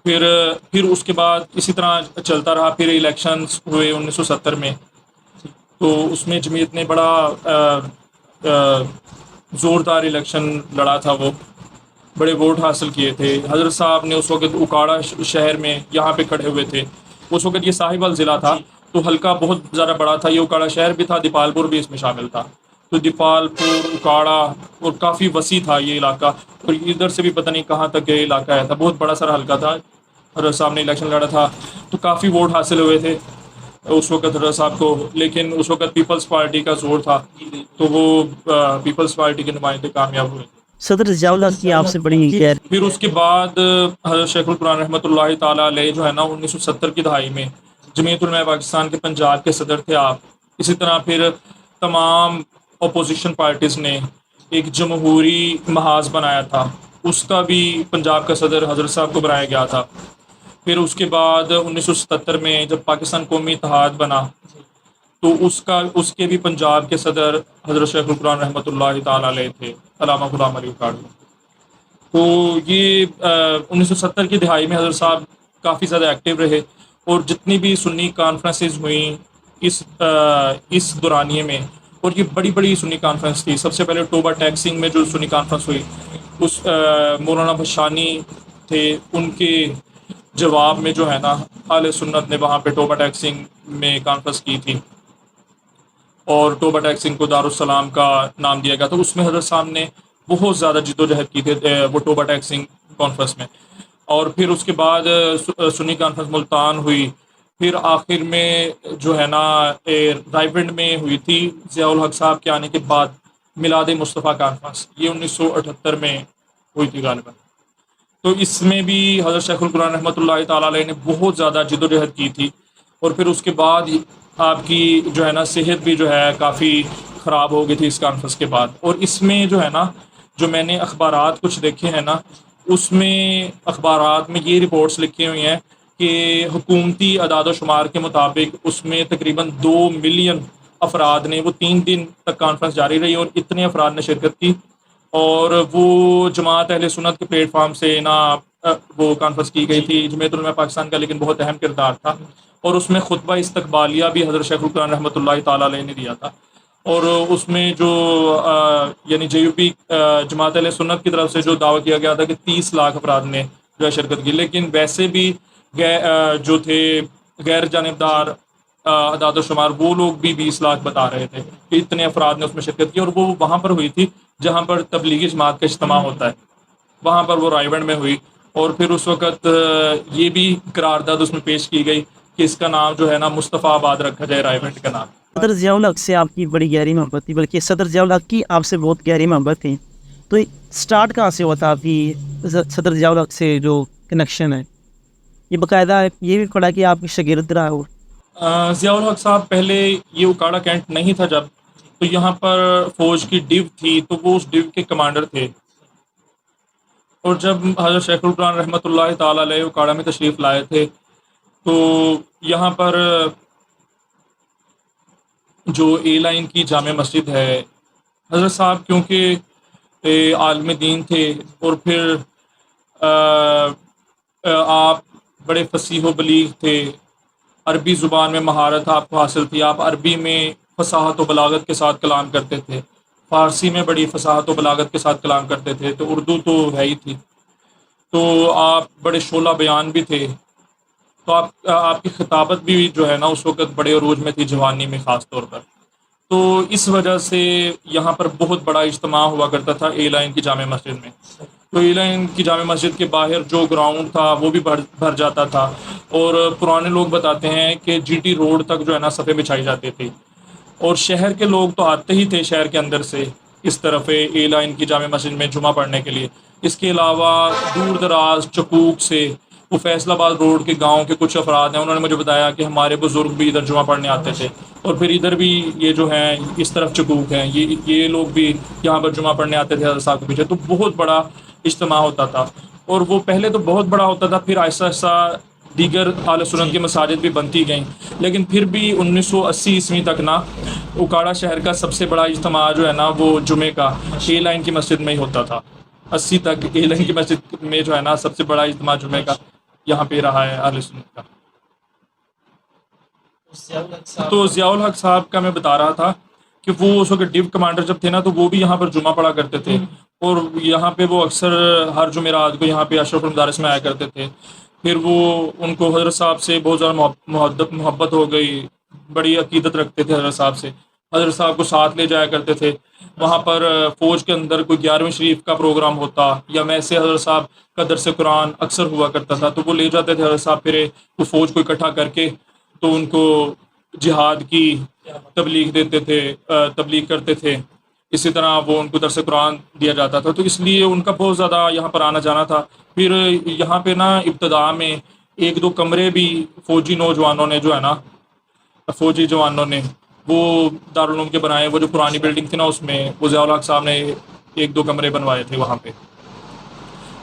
پھر اس کے بعد اسی طرح چلتا رہا. پھر الیکشنز ہوئے 1970 میں, تو اس میں جمعیت نے بڑا زوردار الیکشن لڑا تھا, وہ بڑے ووٹ حاصل کیے تھے. حضرت صاحب نے اس وقت اکاڑا شہر میں یہاں پہ کھڑے ہوئے تھے. اس وقت یہ صاحب ضلع تھا, تو حلقہ بہت زیادہ بڑا تھا. یہ اکاڑا شہر بھی تھا, دیپال پور بھی اس میں شامل تھا. تو دیپال پور, اکاڑا, اور کافی وسیع تھا یہ علاقہ, اور ادھر سے بھی پتہ نہیں کہاں تک یہ علاقہ آیا تھا. بہت بڑا سارا حلقہ تھا. حضرت صاحب نے الیکشن لڑا تھا تو کافی ووٹ حاصل ہوئے تھے اس وقت حضرت صاحب کو, لیکن اس وقت پیپلز پارٹی کا زور تھا, تو وہ پیپلز پارٹی کے نمائندے کامیاب ہوئے. صدر ضیاء اللہ کی آپ سے بڑی خیر. پھر اس کے بعد حضرت شیخ القرآن رحمۃ اللہ تعالیٰ علیہ جو ہے نا 1970 کی دہائی میں جمعیت علماء پاکستان کے پنجاب کے صدر تھے آپ. اسی طرح پھر تمام اپوزیشن پارٹیز نے ایک جمہوری محاذ بنایا تھا، اس کا بھی پنجاب کا صدر حضرت صاحب کو بنایا گیا تھا۔ پھر اس کے بعد 1977 میں جب پاکستان قومی اتحاد بنا تو اس کے بھی پنجاب کے صدر حضرت شیخ القرآن رحمۃ اللہ تعالی علیہ تھے، علامہ غلام علی اکاڑوی۔ تو یہ 1970 کی دہائی میں حضرت صاحب کافی زیادہ ایکٹیو رہے، اور جتنی بھی سنی کانفرنسز ہوئیں اس دورانیے میں، اور یہ بڑی بڑی سنی کانفرنس تھی۔ سب سے پہلے ٹوبہ ٹیکسنگ میں جو سنی کانفرنس ہوئی، اس مولانا بھشانی تھے، ان کے جواب میں جو ہے نا اہل سنت نے وہاں پہ ٹوبہ ٹیکسنگ میں کانفرنس کی تھی، اور ٹوبہ ٹیکسنگ کو دارالسلام کا نام دیا گیا تھا۔ اس میں حضرت صاحب نے بہت زیادہ جد و جہد کی تھی وہ ٹوبہ ٹیکسنگ کانفرنس میں۔ اور پھر اس کے بعد سنی کانفرنس ملتان ہوئی، پھر آخر میں جو ہے نا رائے ونڈ میں ہوئی تھی ضیاء الحق صاحب کے آنے کے بعد میلاد مصطفیٰ کانفرنس، یہ 1978 میں ہوئی تھی غالباً۔ تو اس میں بھی حضرت شیخ القرآن رحمۃ اللہ تعالیٰ علیہ نے بہت زیادہ جد و جہد کی تھی، اور پھر اس کے بعد آپ کی جو ہے نا صحت بھی جو ہے کافی خراب ہو گئی تھی اس کانفرنس کے بعد۔ اور اس میں جو ہے نا جو میں نے اخبارات کچھ دیکھے ہیں نا، اس میں اخبارات میں یہ رپورٹس لکھی ہوئی ہیں کہ حکومتی اعداد و شمار کے مطابق اس میں تقریباً 2 ملین افراد نے، وہ 3 دن تک کانفرنس جاری رہی اور اتنے افراد نے شرکت کی، اور وہ جماعت اہل سنت کے پلیٹ فارم سے نا وہ کانفرنس کی گئی تھی، جمعیت علماء پاکستان کا لیکن بہت اہم کردار تھا، اور اس میں خطبہ استقبالیہ بھی حضرت شیخ القرآن رحمۃ اللہ تعالیٰ علیہ نے دیا تھا۔ اور اس میں جو یعنی JUP جماعت اہل سنت کی طرف سے جو دعویٰ کیا گیا تھا کہ 30 لاکھ افراد نے جو ہے شرکت کی، لیکن ویسے بھی جو تھے غیر جانبدار اعداد و شمار، وہ لوگ بھی 20 لاکھ بتا رہے تھے کہ اتنے افراد نے اس میں شرکت کی، اور وہ وہاں پر ہوئی تھی جہاں پر تبلیغی جماعت کا اجتماع ہوتا ہے، وہاں پر وہ رائے ونڈ میں ہوئی۔ اور پھر اس وقت یہ بھی قرارداد اس میں پیش کی گئی کہ اس کا نام جو ہے نا مصطفیٰ آباد رکھا جائے، رائے ونڈ کا نام۔ صدر ضیاء الحق سے آپ کی بڑی گہری محبت تھی، بلکہ صدر ضیاء الحق کی آپ سے بہت گہری محبت تھی، تو سٹارٹ کہاں سے ہوا تھا آپ کی صدر ضیاء الحق سے جو کنیکشن ہے؟ یہ باقاعدہ یہ بھی پڑھا کہ آپ کی شاگرد رہا ہو؟ ضیاء الحق صاحب پہلے یہ اکاڑا کینٹ نہیں تھا جب، تو یہاں پر فوج کی ڈیو تھی، تو وہ اس ڈیو کے کمانڈر تھے، اور جب حضرت شیخ القرآن رحمۃ اللہ تعالیٰ علیہ اکاڑا میں تشریف لائے تھے تو یہاں پر جو اے لائن کی جامع مسجد ہے، حضرت صاحب کیونکہ عالم دین تھے، اور پھر آپ بڑے فصیح و بلیغ تھے، عربی زبان میں مہارت آپ کو حاصل تھی، آپ عربی میں فصاحت و بلاغت کے ساتھ کلام کرتے تھے، فارسی میں بڑی فصاحت و بلاغت کے ساتھ کلام کرتے تھے، تو اردو تو ہے ہی تھی، تو آپ بڑے شعلہ بیان بھی تھے، تو آپ کی خطابت بھی جو ہے نا اس وقت بڑے عروج میں تھی، جوانی میں خاص طور پر۔ تو اس وجہ سے یہاں پر بہت بڑا اجتماع ہوا کرتا تھا اے لائن کی جامع مسجد میں۔ تو اے لائن کی جامع مسجد کے باہر جو گراؤنڈ تھا وہ بھی بھر جاتا تھا، اور پرانے لوگ بتاتے ہیں کہ GT روڈ تک جو ہے نا صفیں بچھائی جاتی تھی، اور شہر کے لوگ تو آتے ہی تھے شہر کے اندر سے اس طرف اے لائن کی جامع مسجد میں جمعہ پڑھنے کے لیے۔ اس کے علاوہ دور دراز چکوک سے، وہ فیصل آباد روڈ کے گاؤں کے کچھ افراد ہیں، انہوں نے مجھے بتایا کہ ہمارے بزرگ بھی ادھر جمعہ پڑھنے آتے تھے، اور پھر ادھر بھی یہ جو ہیں اس طرف چکوک ہیں، یہ لوگ بھی یہاں پر جمعہ پڑھنے آتے تھے حضرت صاحب کے پیچھے۔ تو بہت بڑا اجتماع ہوتا تھا، اور وہ پہلے تو بہت بڑا ہوتا تھا، پھر آہستہ آہستہ دیگر اہل سنت کی مساجد بھی بنتی گئیں، لیکن پھر بھی 1980 عیسوی تک نا اکاڑا شہر کا سب سے بڑا اجتماع جو ہے نا وہ جمعے کا اے لائن کی مسجد میں ہی ہوتا تھا۔ 80 تک اے لائن کی مسجد میں جو ہے نا سب سے بڑا اجتماع جمعے کا یہاں پہ رہا ہے اہل سنت کا۔ تو ضیاء الحق صاحب کا میں بتا رہا تھا کہ وہ اس وقت ڈیو کمانڈر جب تھے نا، تو وہ بھی یہاں پر جمعہ پڑھا کرتے تھے، اور یہاں پہ وہ اکثر ہر جمعرات کو یہاں پہ اشرف المدارس میں آیا کرتے تھے۔ پھر وہ ان کو حضرت صاحب سے بہت زیادہ محبت ہو گئی، بڑی عقیدت رکھتے تھے حضرت صاحب سے، حضرت صاحب کو ساتھ لے جایا کرتے تھے وہاں پر۔ فوج کے اندر کوئی 11ویں شریف کا پروگرام ہوتا یا ویسے حضرت صاحب کا درس قرآن اکثر ہوا کرتا تھا، تو وہ لے جاتے تھے حضرت صاحب، پھر وہ فوج کو اکٹھا کر کے تو ان کو جہاد کی تبلیغ دیتے تھے، تبلیغ کرتے تھے، اسی طرح وہ ان کو درس قرآن دیا جاتا تھا، تو اس لیے ان کا بہت زیادہ یہاں پر آنا جانا تھا۔ پھر یہاں پہ نا ابتدا میں 1-2 کمرے بھی فوجی نوجوانوں نے جو ہے نا، فوجی جوانوں نے وہ دارالعلوم کے بنائے، وہ جو پرانی بلڈنگ تھی نا اس میں وہ ضیاء الحق صاحب نے 1-2 کمرے بنوائے تھے وہاں پہ۔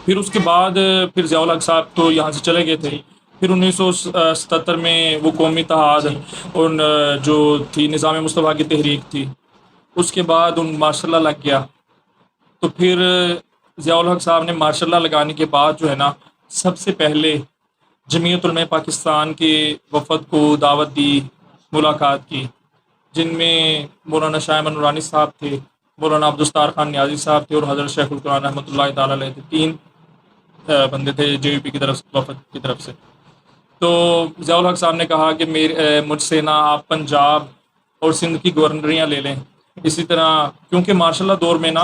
پھر اس کے بعد پھر ضیاء الحق صاحب تو یہاں سے چلے گئے تھے۔ پھر 1977 میں وہ قومی اتحاد اور جو تھی نظام مصطفیٰ کی تحریک تھی، اس کے بعد ان ماشاء اللہ لگ گیا۔ تو پھر ضیاء الحق صاحب نے ماشاء اللہ لگانے کے بعد جو ہے نا سب سے پہلے جمعیت علماء پاکستان کے وفد کو دعوت دی، ملاقات کی، جن میں مولانا شاہ احمد نورانی صاحب تھے، مولانا عبدالستار خان نیازی صاحب تھے اور حضرت شیخ القرآن رحمۃ اللہ تعالیٰ علیہ تھے۔ 3 بندے تھے جے یو پی کی طرف وفد کی طرف سے۔ تو ضیاء الحق صاحب نے کہا کہ مجھ سے نا آپ پنجاب اور سندھ کی گورنریاں لے لیں، اسی طرح کیونکہ مارشل اللہ دور میں نا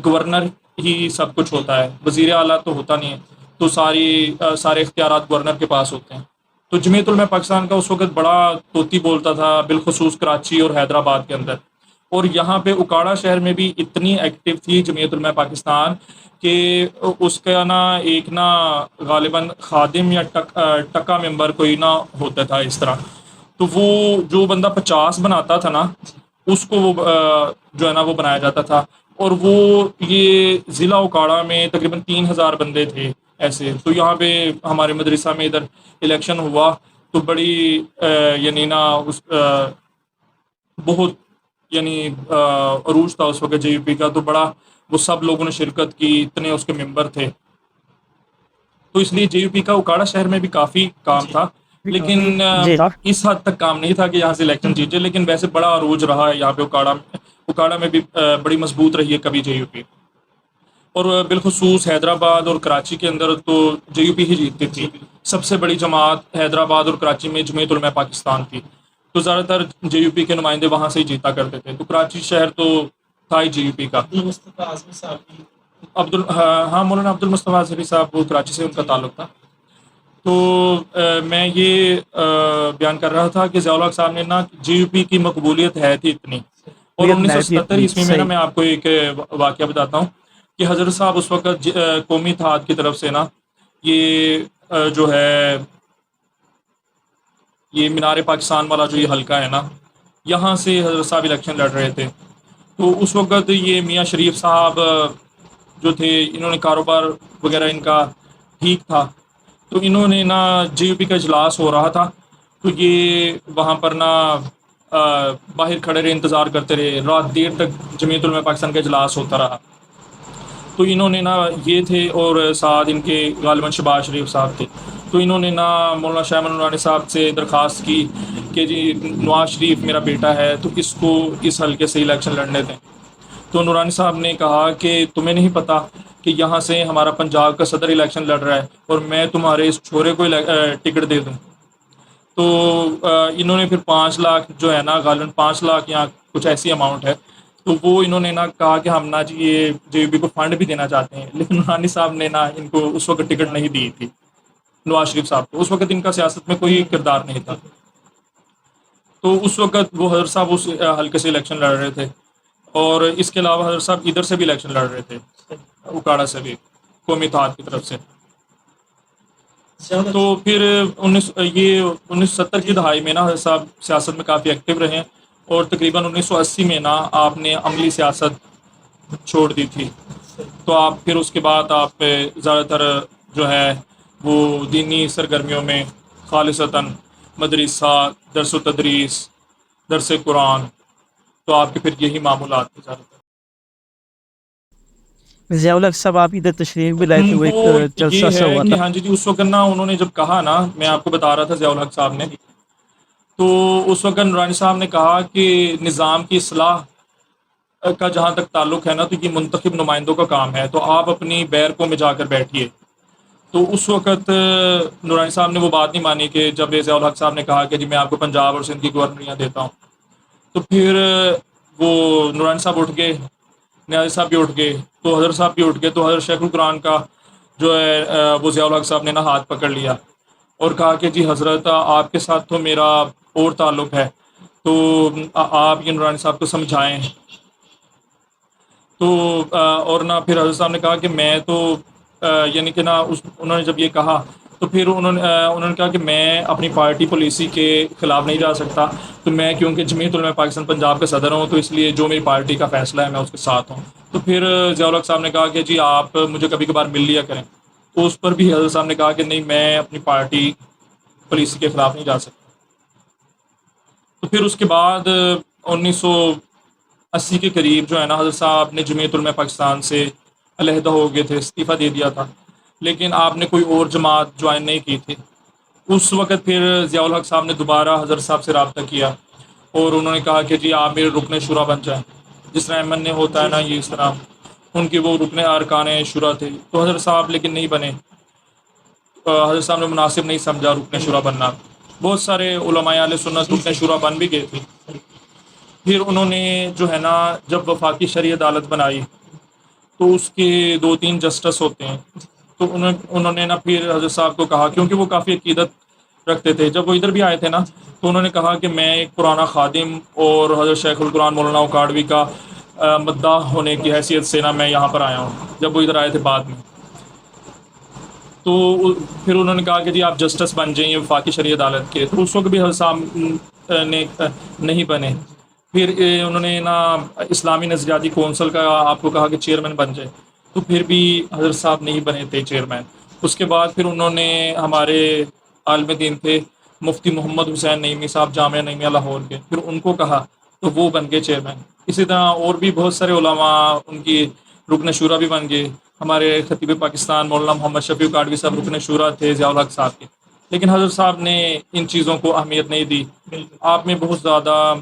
گورنر ہی سب کچھ ہوتا ہے، وزیر اعلیٰ تو ہوتا نہیں ہے، تو سارے اختیارات گورنر کے پاس ہوتے ہیں۔ تو جمعیت علماء پاکستان کا اس وقت بڑا طوطی بولتا تھا، بالخصوص کراچی اور حیدرآباد کے اندر، اور یہاں پہ اکاڑا شہر میں بھی اتنی ایکٹیو تھی جمعیت علماء پاکستان کہ اس کا نا ایک نا غالباً خادم یا ٹکا ممبر کوئی نہ ہوتا تھا اس طرح۔ تو وہ جو بندہ 50 بناتا تھا نا اس کو وہ جو ہے نا وہ بنایا جاتا تھا، اور وہ یہ ضلع اکاڑا میں تقریباً 3000 بندے تھے ایسے۔ تو یہاں پہ ہمارے مدرسہ میں ادھر الیکشن ہوا تو بڑی یعنی نا بہت یعنی عروج تھا اس وقت جے یو پی کا، تو بڑا وہ سب لوگوں نے شرکت کی، اتنے اس کے ممبر تھے۔ تو اس لیے جے یو پی کا اکاڑا شہر میں بھی کافی کام تھا، لیکن جی صاحب، اس حد تک کام نہیں تھا کہ یہاں سے الیکشن جیتے، لیکن ویسے بڑا عروج رہا ہے یہاں پہ اکاڑا میں بھی بڑی مضبوط رہی ہے کبھی جے یو پی، اور بالخصوص حیدرآباد اور کراچی کے اندر تو جے یو پی ہی جیتتی تھی۔ سب سے بڑی جماعت حیدرآباد اور کراچی میں جمعیت علماء پاکستان تھی، تو زیادہ تر جے یو پی کے نمائندے وہاں سے ہی جیتا کرتے تھے۔ تو کراچی شہر تو تھا ہی جے یو پی کا۔ ہاں مولانا عبد المصطفیٰ اظہری صاحب وہ کراچی سے ان کا تعلق تھا۔ تو میں یہ بیان کر رہا تھا کہ ضیاء الحق صاحب نے نا جے یو پی کی مقبولیت ہے تھی اتنی، اور 1977 عیسوی میں نا میں آپ کو ایک واقعہ بتاتا ہوں کہ حضرت صاحب اس وقت قومی اتحاد کی طرف سے نا یہ جو ہے یہ مینار پاکستان والا جو یہ حلقہ ہے نا، یہاں سے حضرت صاحب الیکشن لڑ رہے تھے۔ تو اس وقت یہ میاں شریف صاحب جو تھے، انہوں نے کاروبار وغیرہ ان کا ٹھیک تھا، تو انہوں نے نا جے یو پی کا اجلاس ہو رہا تھا، تو یہ وہاں پر نا باہر کھڑے رہے، انتظار کرتے رہے، رات دیر تک جمعیت علماء پاکستان کا اجلاس ہوتا رہا۔ تو انہوں نے نا یہ تھے اور ساتھ ان کے غالباً شہباز شریف صاحب تھے، تو انہوں نے نا مولانا شاہ احمد نورانی صاحب سے درخواست کی کہ جی نواز شریف میرا بیٹا ہے تو اس کو اس حلقے سے الیکشن لڑنے دیں۔ تو نورانی صاحب نے کہا کہ تمہیں نہیں پتہ کہ یہاں سے ہمارا پنجاب کا صدر الیکشن لڑ رہا ہے اور میں تمہارے اس چھورے کو ٹکٹ دے دوں؟ تو انہوں نے پھر 5 لاکھ جو ہے نا غالباً 5 لاکھ یا کچھ ایسی اماؤنٹ ہے، تو وہ انہوں نے نا کہا کہ ہم نا جی یہ جے یو پی کو فنڈ بھی دینا چاہتے ہیں، لیکن نورانی صاحب نے نا ان کو اس وقت ٹکٹ نہیں دی تھی نواز شریف صاحب کو۔ اس وقت ان کا سیاست میں کوئی کردار نہیں تھا، تو اس وقت وہ حضرت صاحب اس حلقے سے الیکشن لڑ رہے تھے، اور اس کے علاوہ حضرت صاحب ادھر سے بھی الیکشن لڑ رہے تھے، اکاڑا سے بھی، قومی اتحاد کی طرف سے۔ تو پھر 1970 کی دہائی میں نا حضرت صاحب سیاست میں کافی ایکٹیو رہے ہیں، اور تقریباً 1980 میں نا آپ نے عملی سیاست چھوڑ دی تھی۔ تو آپ پھر اس کے بعد آپ زیادہ تر جو ہے وہ دینی سرگرمیوں میں خالصتاً مدرسہ، درس و تدریس، درس قرآن، تو آپ کے پھر یہی معمولات تھے زیادہ تر۔ ضیاء الحق صاحب آپ ادھر تشریف بھی لائے تھے، وہ وہ ایک جلسہ یہ سا ہے ہوا کہ تھا۔ ہاں جی اس وقت نا انہوں نے جب کہا نا، میں آپ کو بتا رہا تھا ضیاء الحق صاحب نے، تو اس وقت نورانی صاحب نے کہا کہ نظام کی اصلاح کا جہاں تک تعلق ہے نا تو یہ منتخب نمائندوں کا کام ہے، تو آپ اپنی بیرکوں میں جا کر بیٹھیے۔ تو اس وقت نورانی صاحب نے وہ بات نہیں مانی کہ جب ضیاء الحق صاحب نے کہا کہ جی میں آپ کو پنجاب اور سندھ کی گورنریاں دیتا ہوں، تو پھر وہ نورانی صاحب اٹھ گئے، نیازی صاحب بھی اٹھ گئے، تو حضرت صاحب بھی اٹھ گئے، تو حضرت شیخ القرآن کا جو ہے وہ ضیاء الحق صاحب نے نا ہاتھ پکڑ لیا اور کہا کہ جی حضرت آپ کے ساتھ تو میرا اور تعلق ہے، تو آپ یہ نورانی صاحب کو سمجھائیں۔ تو اور نہ پھر حضرت صاحب نے کہا کہ میں تو یعنی کہ نا انہوں نے جب یہ کہا تو پھر انہوں نے کہا کہ میں اپنی پارٹی پالیسی کے خلاف نہیں جا سکتا، تو میں کیونکہ جمعیت علماء پاکستان پنجاب کا صدر ہوں، تو اس لیے جو میری پارٹی کا فیصلہ ہے میں اس کے ساتھ ہوں۔ تو پھر ضیاء الحق صاحب نے کہا کہ جی آپ مجھے کبھی کبھار مل لیا کریں، تو اس پر بھی حضرت صاحب نے کہا کہ نہیں، میں اپنی پارٹی پالیسی کے خلاف نہیں جا سکتا۔ تو پھر اس کے بعد 1980 کے قریب جو ہے نا، حضرت صاحب نے جمعیت علماء پاکستان سے علیحدہ ہو گئے تھے، استعفیٰ دے دیا تھا، لیکن آپ نے کوئی اور جماعت جوائن نہیں کی تھی۔ اس وقت پھر ضیاء الحق صاحب نے دوبارہ حضرت صاحب سے رابطہ کیا اور انہوں نے کہا کہ جی آپ میرے رکن شورا بن جائیں، جس طرح ایمن نے ہوتا ہے نا، یہ اس طرح ان کے وہ رکن ارکان شورا تھے، تو حضرت صاحب لیکن نہیں بنے۔ حضرت صاحب نے مناسب نہیں سمجھا رکن شورا بننا۔ بہت سارے علماء اہل سنت رکن شورا بن بھی گئے تھے۔ پھر انہوں نے جو ہے نا، جب وفاقی شرعی عدالت بنائی تو اس کے 2-3 جسٹس ہوتے ہیں، تو انہوں نے نا پھر حضرت صاحب کو کہا، کیونکہ وہ کافی عقیدت رکھتے تھے، جب وہ ادھر بھی آئے تھے نا، تو انہوں نے کہا کہ میں ایک پرانا خادم اور حضرت شیخ القرآن مولانا اکاڑوی کا مداح ہونے کی حیثیت سے نا میں یہاں پر آیا ہوں، جب وہ ادھر آئے تھے بعد میں۔ تو پھر انہوں نے کہا کہ جی آپ جسٹس بن جائیں وفاقی شرعی عدالت کے، تو اس وقت بھی حضرت صاحب نے نہیں بنے۔ پھر انہوں نے نا اسلامی نظریاتی کونسل کا آپ کو کہا کہ چیئرمین بن جائے، تو پھر بھی حضرت صاحب نہیں بنے تھے چیئرمین۔ اس کے بعد پھر انہوں نے ہمارے عالم دین تھے مفتی محمد حسین نعیمی صاحب جامعہ نعیمیہ لاہور کے، پھر ان کو کہا تو وہ بن گئے چیئرمین۔ اسی طرح اور بھی بہت سارے علماء ان کی رکن شورا بھی بن گئے۔ ہمارے خطیب پاکستان مولانا محمد شفیع اکاڑوی صاحب رکن شورا تھے ضیاء الحق صاحب کے، لیکن حضرت صاحب نے ان چیزوں کو اہمیت نہیں دی۔ آپ میں بہت زیادہ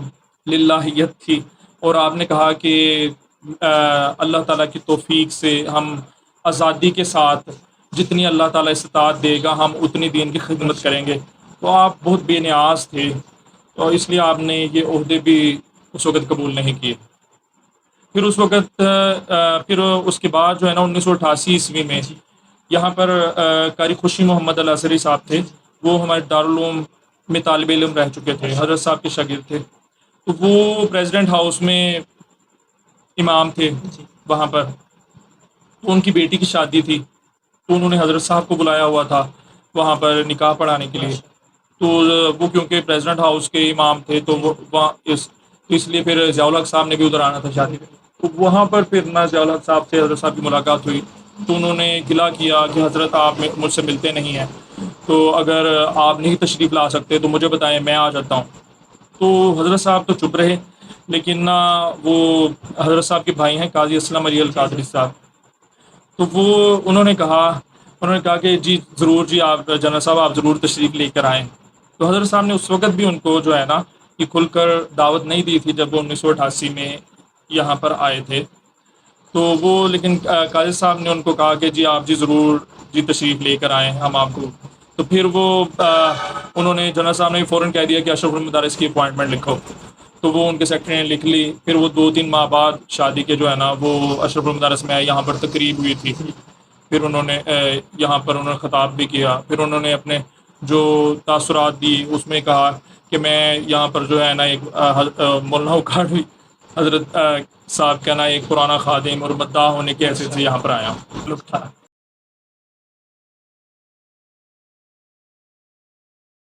للہیت تھی، اور آپ نے کہا کہ اللہ تعالیٰ کی توفیق سے ہم آزادی کے ساتھ جتنی اللہ تعالیٰ استطاعت دے گا ہم اتنی دین کی خدمت کریں گے۔ تو آپ بہت بے نیاز تھے، اور اس لیے آپ نے یہ عہدے بھی اس وقت قبول نہیں کیے۔ پھر اس وقت پھر اس کے بعد جو ہے نا 1988 عیسوی میں یہاں پر قاری خوشی محمد الازہری صاحب تھے، وہ ہمارے دارالعلوم میں طالب علم رہ چکے تھے، حضرت صاحب کے شاگرد تھے، تو وہ پریزیڈنٹ ہاؤس میں امام تھے وہاں پر۔ تو ان کی بیٹی کی شادی تھی، تو انہوں نے حضرت صاحب کو بلایا ہوا تھا وہاں پر نکاح پڑھانے کے لیے۔ تو وہ کیونکہ پریزیڈنٹ ہاؤس کے امام تھے، تو وہ وہاں اس لیے پھر ضیاء الحق صاحب نے بھی ادھر آنا تھا شادی میں۔ تو وہاں پر پھر نا ضیاء الحق صاحب سے حضرت صاحب کی ملاقات ہوئی، تو انہوں نے گلہ کیا کہ حضرت آپ مجھ سے ملتے نہیں ہیں، تو اگر آپ نہیں تشریف لا سکتے تو مجھے بتائیں، میں آ جاتا ہوں۔ تو حضرت صاحب تو چپ رہے، لیکن نا وہ حضرت صاحب کے بھائی ہیں قاضی اسلم علی القادری صاحب، تو وہ انہوں نے کہا کہ جی ضرور، جی آپ جنرل صاحب آپ ضرور تشریف لے کر آئیں۔ تو حضرت صاحب نے اس وقت بھی ان کو جو ہے نا یہ کھل کر دعوت نہیں دی تھی جب وہ 1988 میں یہاں پر آئے تھے، تو وہ لیکن قاضی صاحب نے ان کو کہا کہ جی آپ جی ضرور جی تشریف لے کر آئیں ہم آپ کو۔ تو پھر وہ انہوں نے جنرل صاحب نے فوراً کہہ دیا کہ اشرف المدارس کی اپوائنٹمنٹ لکھو، تو وہ ان کے سیکرٹری نے لکھ لی۔ پھر وہ 2-3 ماہ بعد شادی کے جو ہے نا وہ اشرف المدارس میں یہاں پر تقریب ہوئی تھی، پھر انہوں نے یہاں پر انہوں نے خطاب بھی کیا، پھر انہوں نے اپنے جو تاثرات دی اس میں کہا کہ میں یہاں پر جو ہے نا ایک مولانا اکاڑوی حضرت صاحب کا نا ایک پرانا خادم اور مداح ہونے کی حیثیت سے یہاں پر آیا ہوں۔